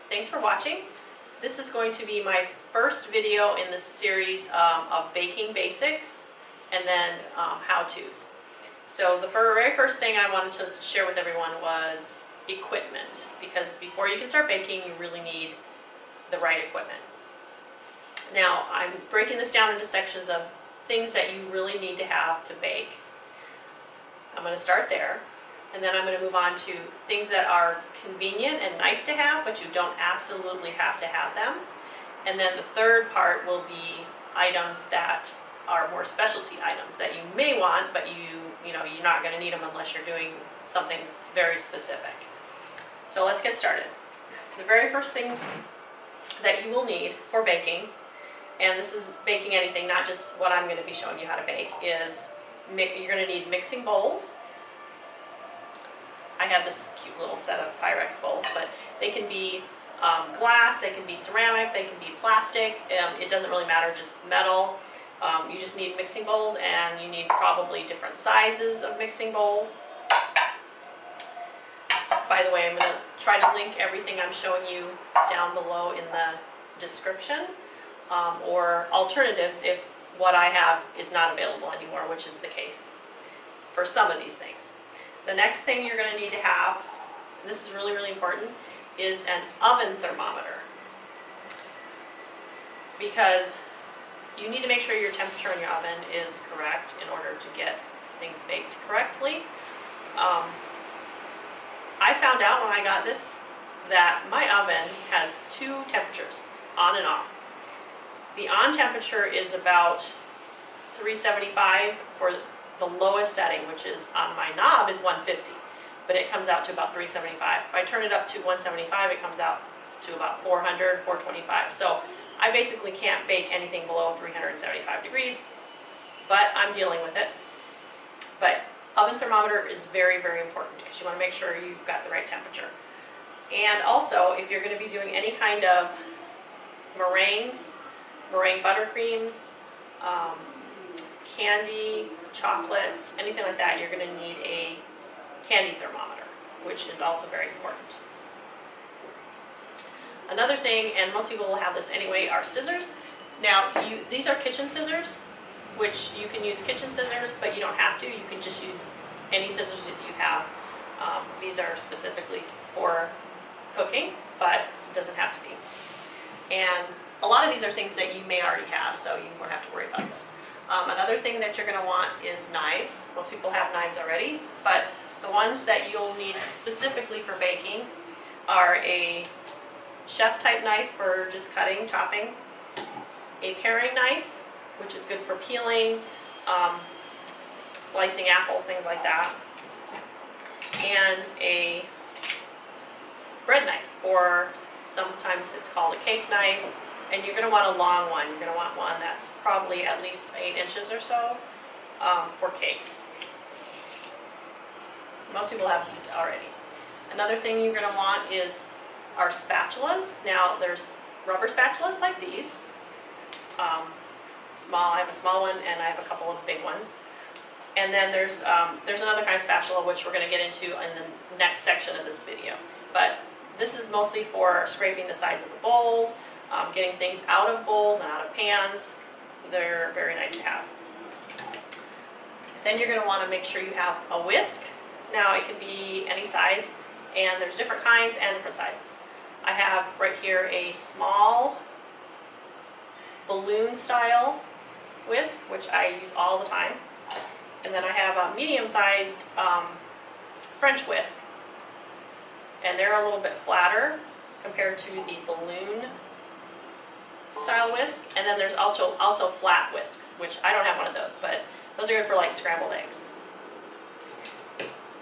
Thanks for watching. This is going to be my first video in this series of baking basics and then how-tos. So the very first thing I wanted to share with everyone was equipment, because before you can start baking you really need the right equipment. Now I'm breaking this down into sections of things that you really need to have to bake. I'm going to start there, and then I'm going to move on to things that are convenient and nice to have, but you don't absolutely have to have them. And then the third part will be items that are more specialty items that you may want, but you're not going to need them unless you're doing something very specific. So let's get started. The very first things that you will need for baking, and this is baking anything, not just what I'm going to be showing you how to bake, is you're going to need mixing bowls. I have this cute little set of Pyrex bowls, but they can be glass, they can be ceramic, they can be plastic. It doesn't really matter, just metal. You just need mixing bowls, and you need probably different sizes of mixing bowls. By the way, I'm going to try to link everything I'm showing you down below in the description, or alternatives if what I have is not available anymore, which is the case for some of these things. The next thing you're going to need to have, and this is really, really important, is an oven thermometer, because you need to make sure your temperature in your oven is correct in order to get things baked correctly. I found out when I got this that my oven has two temperatures, on and off. The on temperature is about 375 for the lowest setting, which is on my knob is 150, but it comes out to about 375. If I turn it up to 175, it comes out to about 400, 425. So I basically can't bake anything below 375 degrees, but I'm dealing with it. But oven thermometer is very, very important, because you want to make sure you've got the right temperature. And also, if you're going to be doing any kind of meringues, meringue buttercreams, candy, chocolates, anything like that, you're going to need a candy thermometer, which is also very important. Another thing, and most people will have this anyway, are scissors. Now, these are kitchen scissors, which you can use kitchen scissors, but you don't have to. You can just use any scissors that you have. These are specifically for cooking, but it doesn't have to be. And a lot of these are things that you may already have, so you won't have to worry about this. Another thing that you're going to want is knives. Most people have knives already, but the ones that you'll need specifically for baking are a chef-type knife for just cutting, chopping, a paring knife, which is good for peeling, slicing apples, things like that, and a bread knife, or sometimes it's called a cake knife. And you're going to want a long one. You're going to want one that's probably at least 8 inches or so for cakes. Most people have these already. Another thing you're going to want are spatulas. Now there's rubber spatulas like these. Small. I have a small one, and I have a couple of big ones. And then there's another kind of spatula, which we're going to get into in the next section of this video. But this is mostly for scraping the sides of the bowls, getting things out of bowls and out of pans. They're very nice to have. Then you're going to want to make sure you have a whisk. Now it can be any size, and there's different kinds and different sizes. I have right here a small balloon style whisk, which I use all the time. And then I have a medium-sized French whisk, and they're a little bit flatter compared to the balloon style whisk. And then there's also flat whisks, which I don't have one of those, but those are good for like scrambled eggs.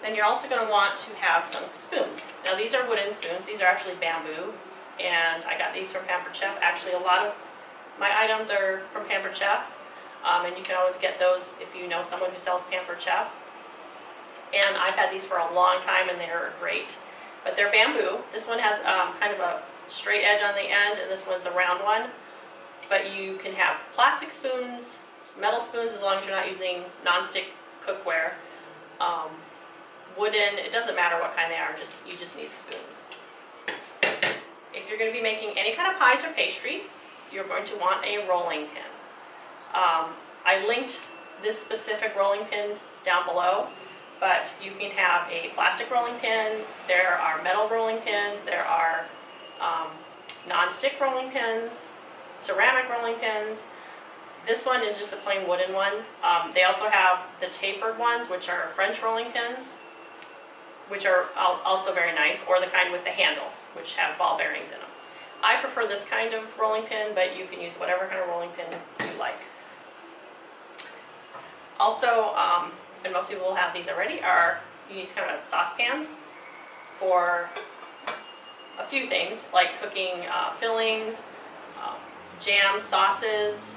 Then you're also going to want to have some spoons. Now these are wooden spoons. These are actually bamboo, and I got these from Pampered Chef. Actually, a lot of my items are from Pampered Chef, and you can always get those if you know someone who sells Pampered Chef. And I've had these for a long time, and they're great. But they're bamboo. This one has kind of a straight edge on the end, and this one's a round one. But you can have plastic spoons, metal spoons, as long as you're not using non-stick cookware. Wooden, it doesn't matter what kind they are, you just need spoons. If you're you're going to be making any kind of pies or pastry, you're going to want a rolling pin. I linked this specific rolling pin down below, but you can have a plastic rolling pin, there are metal rolling pins, there are non-stick rolling pins, ceramic rolling pins. This one is just a plain wooden one. They also have the tapered ones, which are French rolling pins, which are also very nice, or the kind with the handles, which have ball bearings in them. I prefer this kind of rolling pin, but you can use whatever kind of rolling pin you like. Also, and most people will have these already, you need kind of saucepans for a few things, like cooking fillings, jams, sauces,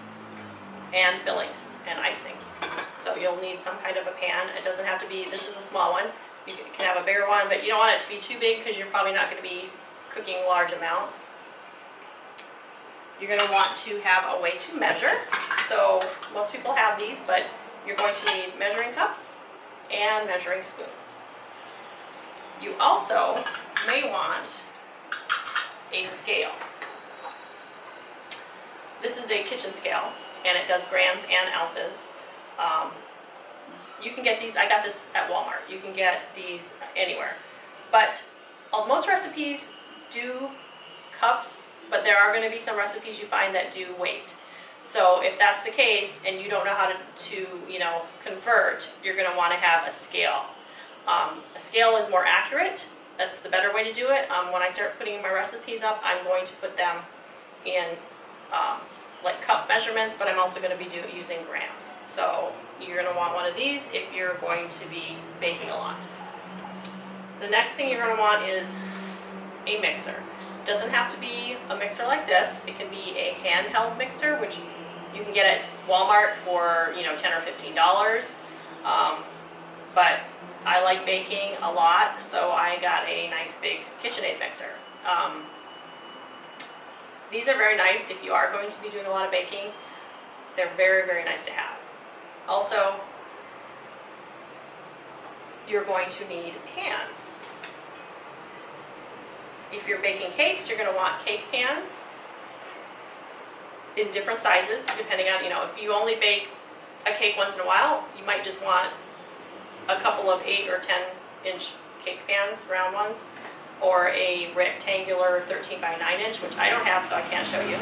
and fillings and icings. So you'll need some kind of a pan. It doesn't have to be, this is a small one. You can have a bigger one, but you don't want it to be too big because you're probably not going to be cooking large amounts. You're going to want to have a way to measure. So most people have these, but you're going to need measuring cups and measuring spoons. You also may want a scale. This is a kitchen scale, and it does grams and ounces. You can get these, I got this at Walmart. You can get these anywhere. But most recipes do cups, but there are going to be some recipes you find that do weight. So if that's the case and you don't know how to convert, you're going to want to have a scale. A scale is more accurate. That's the better way to do it. When I start putting my recipes up, I'm going to put them in like cup measurements, but I'm also going to be using grams. So you're going to want one of these if you're going to be baking a lot. The next thing you're going to want is a mixer. It doesn't have to be a mixer like this. It can be a handheld mixer, which you can get at Walmart for $10 or $15. But I like baking a lot, so I got a nice big KitchenAid mixer. These are very nice if you are going to be doing a lot of baking. They're very, very nice to have. Also, you're going to need pans. If you're baking cakes, you're going to want cake pans in different sizes, depending on, if you only bake a cake once in a while, you might just want a couple of 8 or 10-inch cake pans, round ones, or a rectangular 13 by 9 inch, which I don't have, so I can't show you.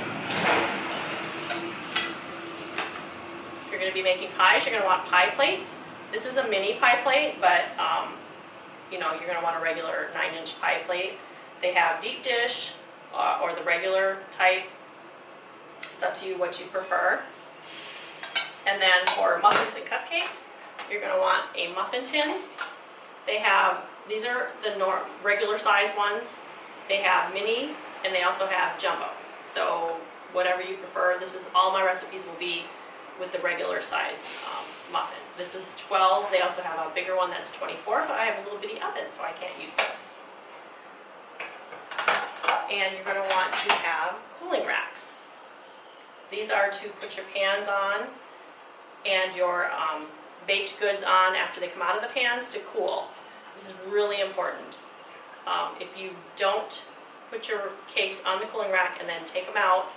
If you're going to be making pies, you're going to want pie plates. This is a mini pie plate, but you're going to want a regular 9-inch pie plate. They have deep dish or the regular type. It's up to you what you prefer. And then for muffins and cupcakes, you're going to want a muffin tin. These are the regular size ones. They have mini, and they also have jumbo. So whatever you prefer, all my recipes will be with the regular size muffin. This is 12. They also have a bigger one that's 24, but I have a little bitty oven, so I can't use this. And you're going to want to have cooling racks. These are to put your pans on and your baked goods on after they come out of the pans to cool. This is really important. If you don't put your cakes on the cooling rack and then take them out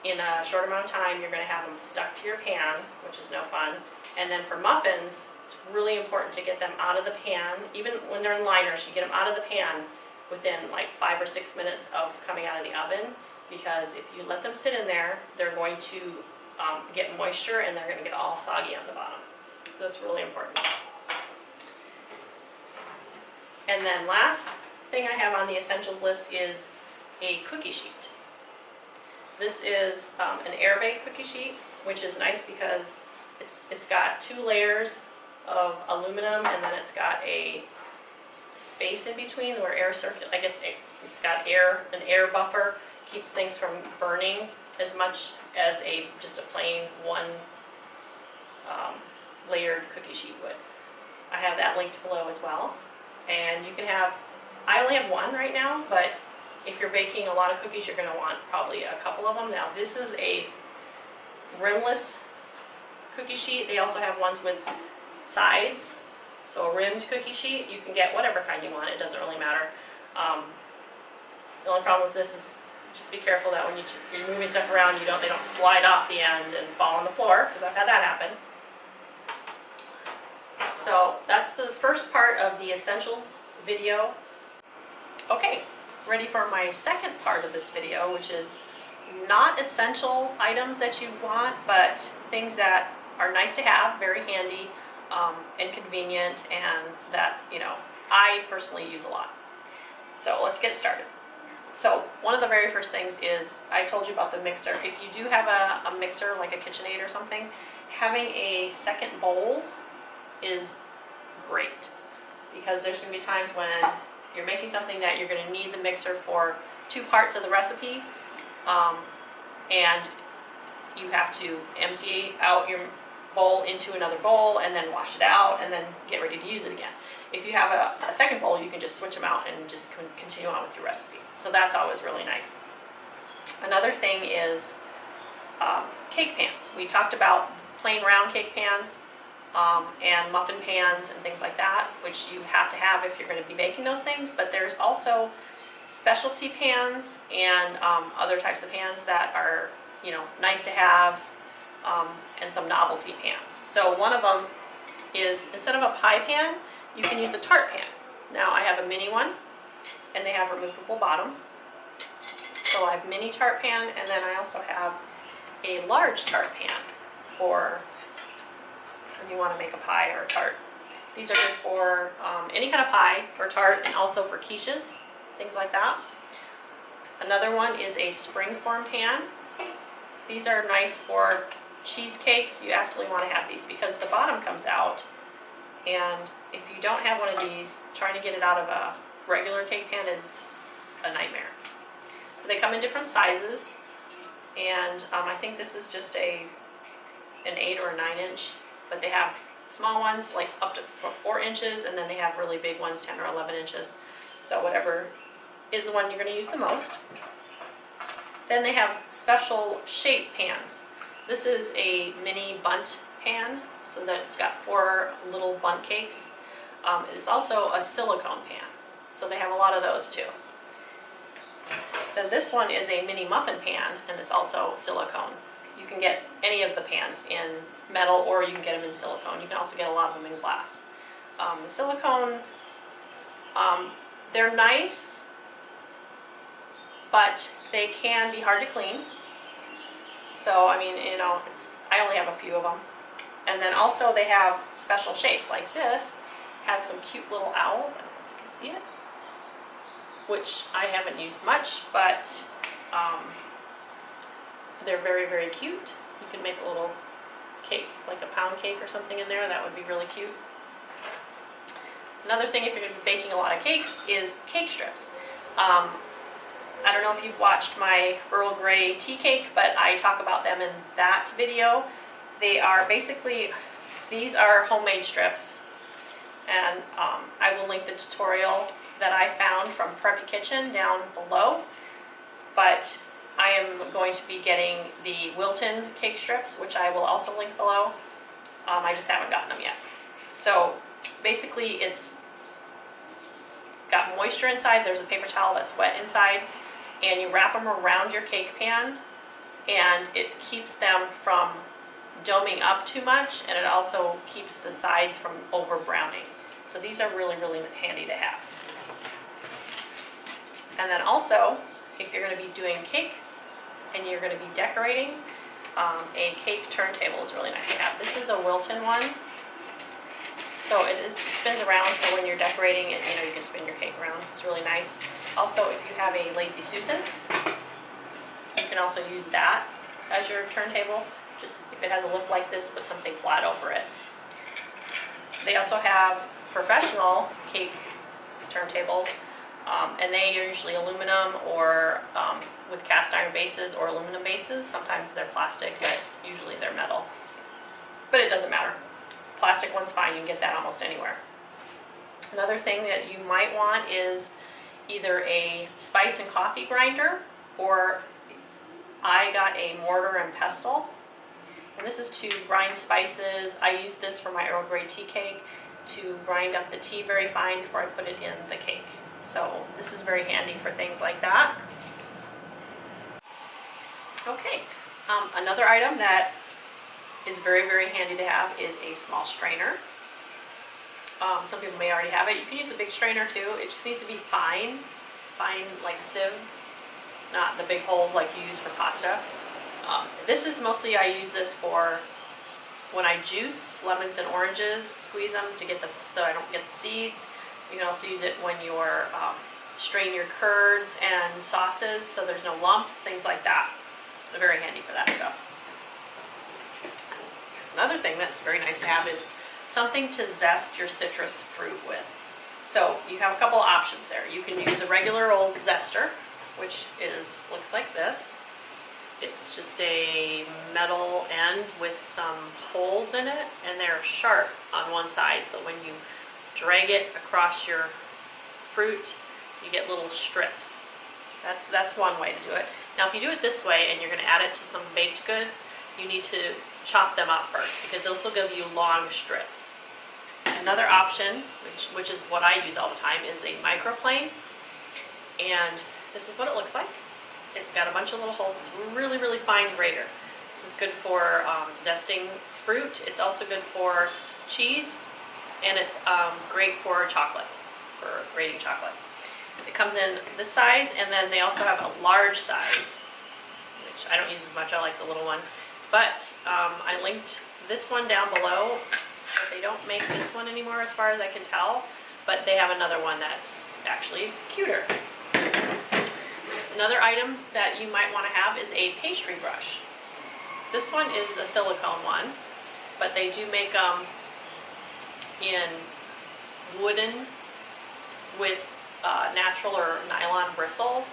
in a short amount of time, you're going to have them stuck to your pan, which is no fun. And then for muffins, it's really important to get them out of the pan. Even when they're in liners, you get them out of the pan within like 5 or 6 minutes of coming out of the oven, because if you let them sit in there, they're going to get moisture and they're going to get all soggy on the bottom. That's really important. And then last thing I have on the essentials list is a cookie sheet. This is an air bake cookie sheet, which is nice because it's got 2 layers of aluminum, and then it's got a space in between where air circulates. I guess it's got an air buffer, keeps things from burning as much as just a plain one layered cookie sheet would. I have that linked below as well. And you can have, I only have one right now, but if you're baking a lot of cookies, you're going to want probably a couple of them. Now this is a rimless cookie sheet. They also have ones with sides. So a rimmed cookie sheet, you can get whatever kind you want, it doesn't really matter. The only problem with this is just be careful that when you're moving stuff around, they don't slide off the end and fall on the floor, because I've had that happen. So that's the first part of the essentials video. Okay, ready for my second part of this video, which is not essential items that you want, but things that are nice to have, very handy and convenient, and that, I personally use a lot. So let's get started. So one of the very first things is, I told you about the mixer. If you do have a mixer, like a KitchenAid or something, having a second bowl is great, because there's going to be times when you're making something that you're going to need the mixer for 2 parts of the recipe, and you have to empty out your bowl into another bowl and then wash it out and then get ready to use it again. If you have a second bowl, you can just switch them out and just continue on with your recipe. So that's always really nice. Another thing is cake pans. We talked about plain round cake pans and muffin pans and things like that, which you have to have if you're going to be baking those things. But there's also specialty pans and other types of pans that are, nice to have, and some novelty pans. So one of them is, instead of a pie pan, you can use a tart pan. Now I have a mini one, and they have removable bottoms. So I have mini tart pan, and then I also have a large tart pan for when you want to make a pie or a tart. These are good for any kind of pie or tart, and also for quiches, things like that. Another one is a springform pan. These are nice for cheesecakes. You absolutely want to have these because the bottom comes out, and if you don't have one of these, trying to get it out of a regular cake pan is a nightmare. So they come in different sizes, and I think this is just an 8 or a 9 inch, but they have small ones like up to 4 inches, and then they have really big ones, 10 or 11 inches. So whatever is the one you're going to use the most. Then they have special shape pans. This is a mini bundt pan, so that it's got 4 little bundt cakes. It's also a silicone pan, so they have a lot of those too. Then this one is a mini muffin pan, and it's also silicone. You can get any of the pans in metal, or you can get them in silicone. You can also get a lot of them in glass. The silicone, they're nice, but they can be hard to clean. So, I mean, I only have a few of them. And then also they have special shapes, like this has some cute little owls. I don't know if you can see it, which I haven't used much, but they're very, very cute. You can make a little cake, like a pound cake or something in there. That would be really cute. Another thing, if you're going to be baking a lot of cakes, is cake strips. I don't know if you've watched my Earl Grey tea cake, but I talk about them in that video. They are basically, these are homemade strips, and I will link the tutorial that I found from Preppy Kitchen down below. But I am going to be getting the Wilton cake strips, which I will also link below. I just haven't gotten them yet. So basically it's got moisture inside. There's a paper towel that's wet inside, and you wrap them around your cake pan, and it keeps them from doming up too much, and it also keeps the sides from over browning. So these are really, really handy to have. And then also, if you're going to be doing cake and you're going to be decorating, a cake turntable is really nice to have. This is a Wilton one. So it spins around, so when you're decorating it, you can spin your cake around. It's really nice. Also, if you have a Lazy Susan, you can also use that as your turntable. Just if it has a lip like this, put something flat over it. They also have professional cake turntables, and they are usually aluminum or with cast iron bases or aluminum bases. Sometimes they're plastic, but usually they're metal. But it doesn't matter. Plastic one's fine, you can get that almost anywhere. Another thing that you might want is either a spice and coffee grinder, or I got a mortar and pestle. And this is to grind spices. I use this for my Earl Grey tea cake to grind up the tea very fine before I put it in the cake. So this is very handy for things like that. Okay, another item that is very, very handy to have is a small strainer. Some people may already have it. You can use a big strainer too. It just needs to be fine like sieve, not the big holes like you use for pasta. This is mostly, I use this for when I juice lemons and oranges, squeeze them to get so I don't get the seeds. You can also use it when you're strain your curds and sauces so there's no lumps, things like that. They're very handy for that stuff. Another thing that's very nice to have is something to zest your citrus fruit with. So you have a couple of options there. You can use the regular old zester, which looks like this. It's just a metal end with some holes in it, and they're sharp on one side, so when you drag it across your fruit, you get little strips. That's one way to do it. Now if you do it this way and you're going to add it to some baked goods, you need to chop them up first because those will give you long strips. Another option, which is what I use all the time, is a microplane, and this is what it looks like. It's got a bunch of little holes. It's really, really fine grater. This is good for zesting fruit. It's also good for cheese, and it's great for chocolate, for grating chocolate. It comes in this size, and then they also have a large size, which I don't use as much. I like the little one. But I linked this one down below. But they don't make this one anymore as far as I can tell, but they have another one that's actually cuter. Another item that you might want to have is a pastry brush. This one is a silicone one, but they do make them in wooden with natural or nylon bristles.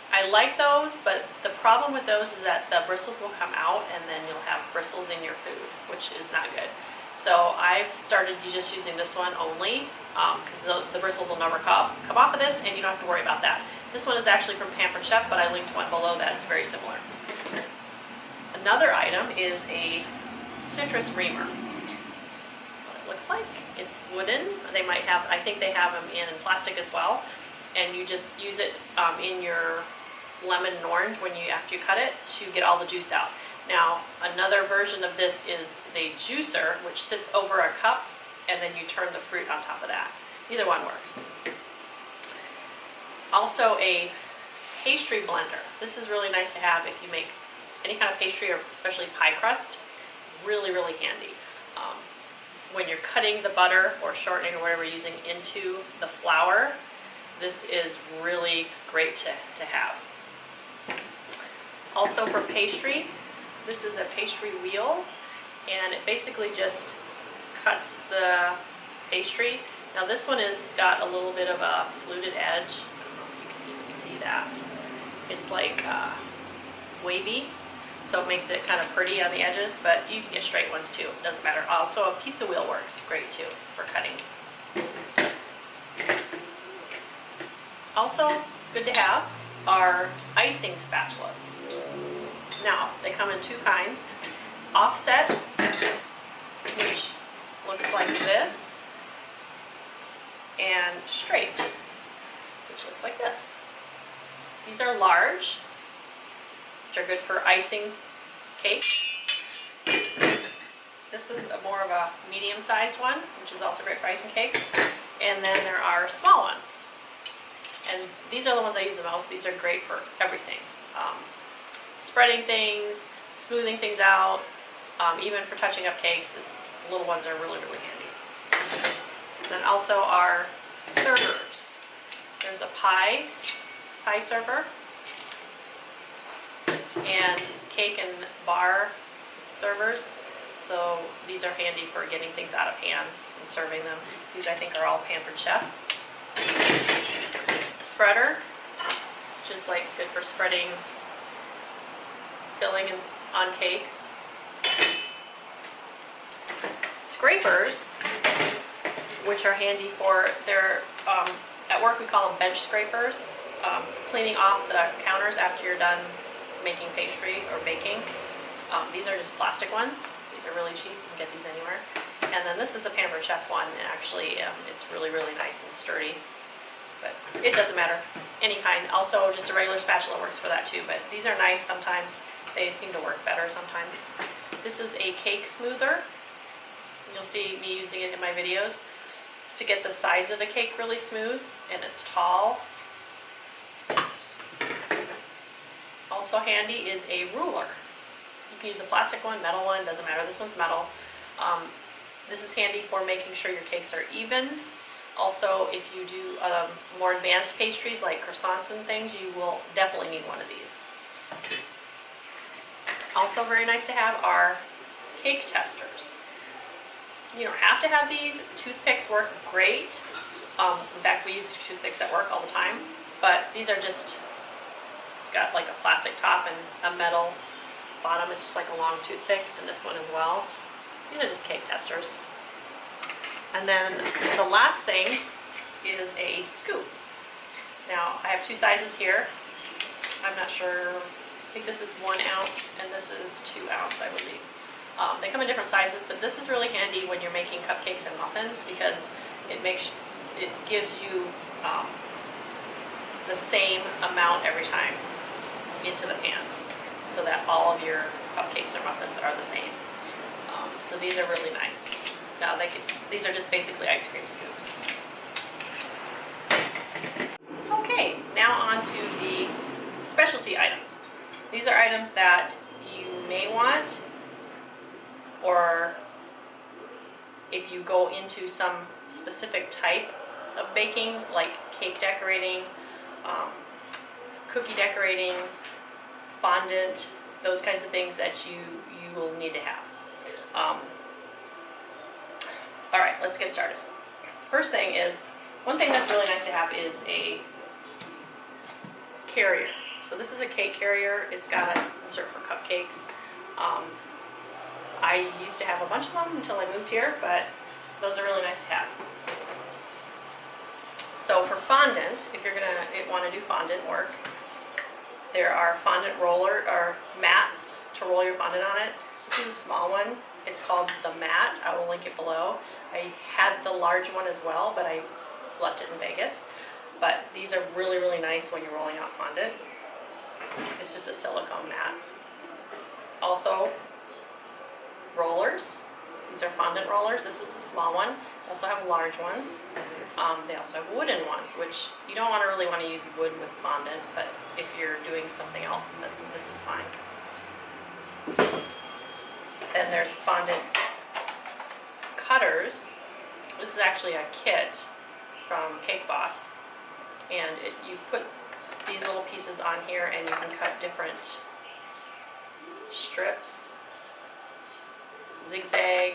I like those, but the problem with those is that the bristles will come out and then you'll have bristles in your food, which is not good. So I've started just using this one only because the bristles will never come off of this, and you don't have to worry about that. This one is actually from Pampered, but I linked one below that's very similar. Another item is a citrus reamer. This is what it looks like. It's wooden. They might have, I think they have them in plastic as well, and you just use it in your lemon and orange after you cut it to get all the juice out. Now another version of this is the juicer, which sits over a cup and then you turn the fruit on top of that. Either one works. Also a pastry blender. This is really nice to have if you make any kind of pastry, or especially pie crust. Really, really handy. When you're cutting the butter or shortening or whatever you're using into the flour, this is really great to have. Also for pastry, this is a pastry wheel, and it basically just cuts the pastry. Now this one has got a little bit of a fluted edge. I don't know if you can even see that. It's like wavy, so it makes it kind of pretty on the edges, but you can get straight ones too. It doesn't matter. Also a pizza wheel works great too for cutting. Also good to have are icing spatulas. Now they come in two kinds: offset, which looks like this, and straight, which looks like this. These are large, which are good for icing cakes. This is more of a medium-sized one, which is also great for icing cakes. And then there are small ones. And these are the ones I use the most. These are great for everything. Spreading things, smoothing things out, even for touching up cakes. The little ones are really, really handy. Then also our servers. There's a pie server, and cake and bar servers. So these are handy for getting things out of pans and serving them. These I think are all Pampered Chef. Spreader, which is like good for spreading filling on cakes. Scrapers, which are handy for at work we call them bench scrapers, cleaning off the counters after you're done making pastry or baking. These are just plastic ones. These are really cheap. You can get these anywhere. And then this is a Pampered Chef one, and actually it's really, really nice and sturdy. but it doesn't matter, any kind. Also, just a regular spatula works for that too, but these are nice sometimes. They seem to work better sometimes. This is a cake smoother. You'll see me using it in my videos. It's to get the sides of the cake really smooth, and it's tall. Also handy is a ruler. You can use a plastic one, metal one, doesn't matter. This one's metal. This is handy for making sure your cakes are even. Also, if you do more advanced pastries like croissants and things, you will definitely need one of these. Also very nice to have are cake testers. You don't have to have these. Toothpicks work great. In fact, we use toothpicks at work all the time. But these are just, it's got like a plastic top and a metal bottom. It's just like a long toothpick, and this one as well. These are just cake testers. And then the last thing is a scoop. Now, I have two sizes here. I'm not sure, I think this is 1 ounce and this is 2 ounce, I believe. They come in different sizes, but this is really handy when you're making cupcakes and muffins because it gives you the same amount every time into the pans so that all of your cupcakes or muffins are the same. So these are really nice. Now these are just basically ice cream scoops. Okay, now on to the specialty items. These are items that you may want, or if you go into some specific type of baking, like cake decorating, cookie decorating, fondant, those kinds of things that you will need to have. All right, let's get started. First thing is, one thing that's really nice to have is a carrier. So this is a cake carrier. It's got an insert for cupcakes. I used to have a bunch of them until I moved here, but those are really nice to have. So for fondant, if you're gonna want to do fondant work, there are fondant roller or mats to roll your fondant on it. This is a small one. It's called the mat. I will link it below. I had the large one as well, but I left it in Vegas. But these are really, really nice when you're rolling out fondant. It's just a silicone mat. Also, rollers. These are fondant rollers. This is a small one. They also have large ones. They also have wooden ones, which you don't really want to use wood with fondant, but if you're doing something else, then this is fine. Then there's fondant cutters. This is actually a kit from Cake Boss, and you put these little pieces on here and you can cut different strips, zigzag,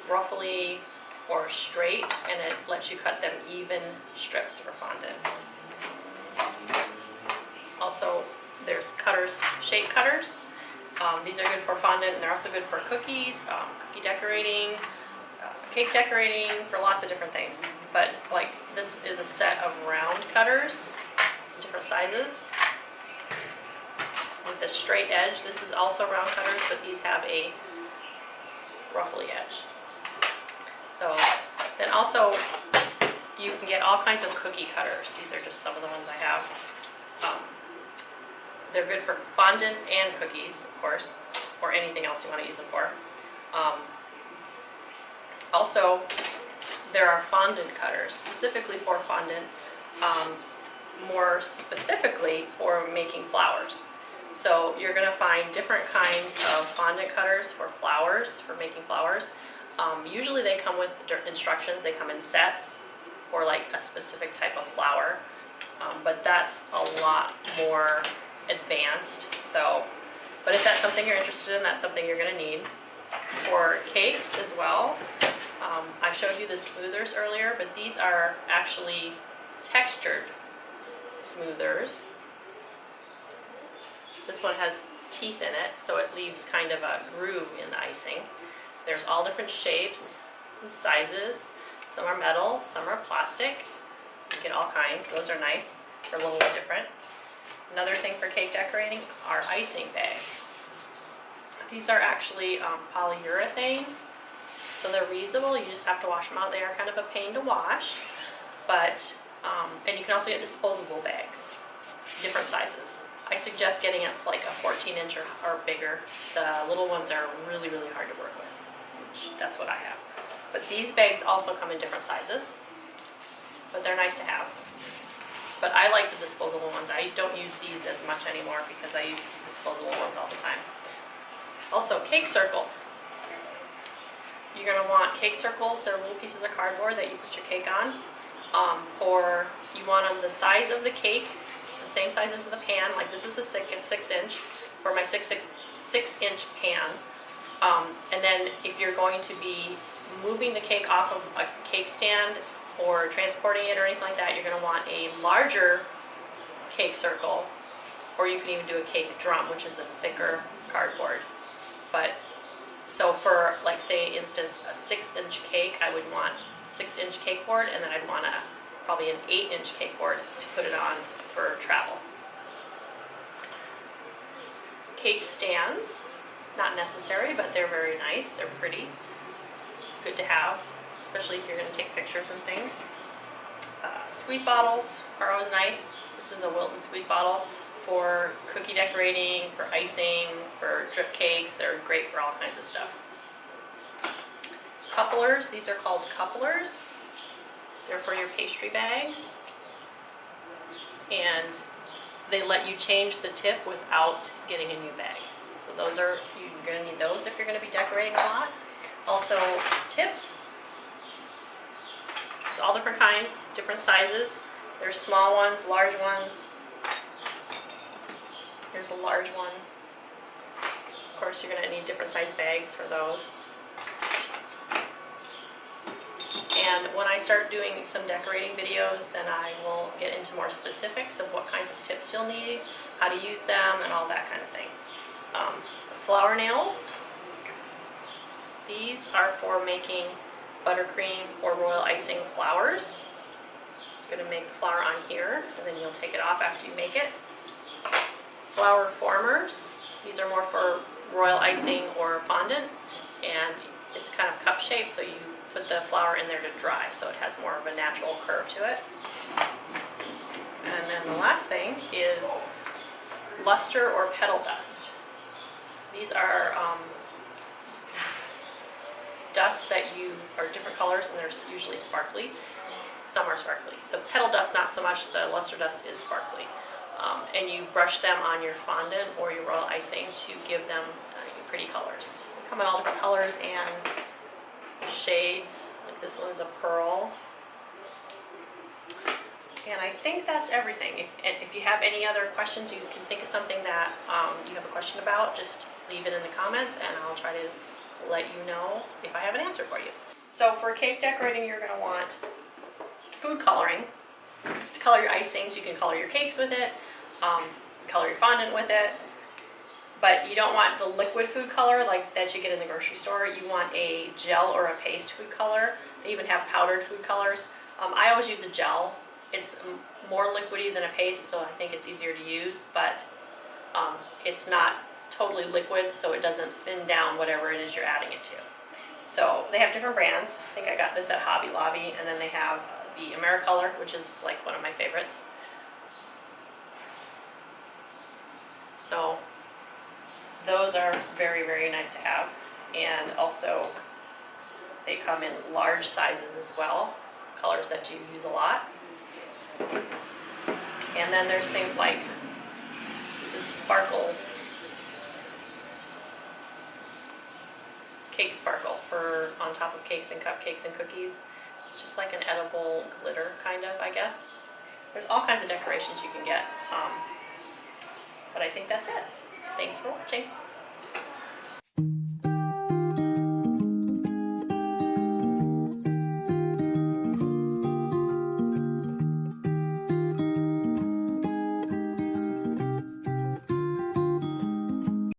ruffly, or straight, and it lets you cut them even strips for fondant. Also, there's cutters, shape cutters. These are good for fondant, and they're also good for cookies, cookie decorating, cake decorating, for lots of different things. But like this is a set of round cutters, different sizes, with a straight edge. This is also round cutters, but these have a ruffly edge. So then also you can get all kinds of cookie cutters. These are just some of the ones I have. They're good for fondant and cookies, of course, or anything else you want to use them for. Also, there are fondant cutters specifically for fondant, more specifically for making flowers. So you're going to find different kinds of fondant cutters for flowers, for making flowers. Usually they come with instructions. They come in sets for like a specific type of flower, but that's a lot more advanced. So, but if that's something you're interested in, that's something you're going to need. For cakes as well, I showed you the smoothers earlier, but these are actually textured smoothers. This one has teeth in it, so it leaves kind of a groove in the icing. There's all different shapes and sizes. Some are metal, some are plastic. You get all kinds. Those are nice. They're a little bit different. Another thing for cake decorating are icing bags. These are actually polyurethane, so they're reusable. You just have to wash them out. They are kind of a pain to wash, but And you can also get disposable bags, different sizes. I suggest getting it like a 14-inch or bigger. The little ones are really, really hard to work with, which that's what I have. But these bags also come in different sizes, but they're nice to have. But I like the disposable ones. I don't use these as much anymore because I use disposable ones all the time. Also, cake circles. You're going to want cake circles. They're little pieces of cardboard that you put your cake on. You want them the size of the cake, the same size as the pan. Like this is a 6-inch for my 6-inch pan. And then if you're going to be moving the cake off of a cake stand or transporting it or anything like that, you're going to want a larger cake circle, or you can even do a cake drum, which is a thicker cardboard. But so for, like, say instance, a 6-inch cake, I would want 6-inch cake board, and then I'd want probably an 8-inch cake board to put it on for travel. Cake stands, not necessary, but they're very nice. They're pretty, good to have, especially if you're going to take pictures and things. Squeeze bottles are always nice. This is a Wilton squeeze bottle for cookie decorating, for icing, for drip cakes. They're great for all kinds of stuff. Couplers, these are called couplers. They're for your pastry bags. And they let you change the tip without getting a new bag. So those are, you're going to need those if you're going to be decorating a lot. Also tips. There's all different kinds, different sizes. There's small ones, large ones. There's a large one. Of course, you're going to need different size bags for those. And when I start doing some decorating videos, then I will get into more specifics of what kinds of tips you'll need, how to use them, and all that kind of thing. Flour nails. These are for making buttercream or royal icing flowers. You're going to make the flour on here, and then you'll take it off after you make it. Flour formers. These are more for royal icing or fondant, and it's kind of cup shaped, so you put the flour in there to dry, so it has more of a natural curve to it. And then the last thing is luster or petal dust. These are dust that are different colors, and they're usually sparkly. Some are sparkly. The petal dust, not so much. The luster dust is sparkly. And you brush them on your fondant or your royal icing to give them pretty colors. They come in all different colors and shades. Like this one's a pearl. And I think that's everything. If you have any other questions, you can think of something that you have a question about, just leave it in the comments and I'll try to let you know if I have an answer for you. So for cake decorating, you're going to want food coloring to color your icings. You can color your cakes with it, color your fondant with it, but you don't want the liquid food color like that you get in the grocery store. You want a gel or a paste food color. They even have powdered food colors. I always use a gel. It's more liquidy than a paste, so I think it's easier to use, but it's not totally liquid, so it doesn't thin down whatever it is you're adding it to. So they have different brands. I think I got this at Hobby Lobby, and then they have the AmeriColor, which is like one of my favorites. So those are very, very nice to have, and also they come in large sizes as well, colors that you use a lot. And then there's things like, this is sparkle, cake sparkle for on top of cakes and cupcakes and cookies. It's just like an edible glitter, kind of, I guess. There's all kinds of decorations you can get, but I think that's it. Thanks for watching.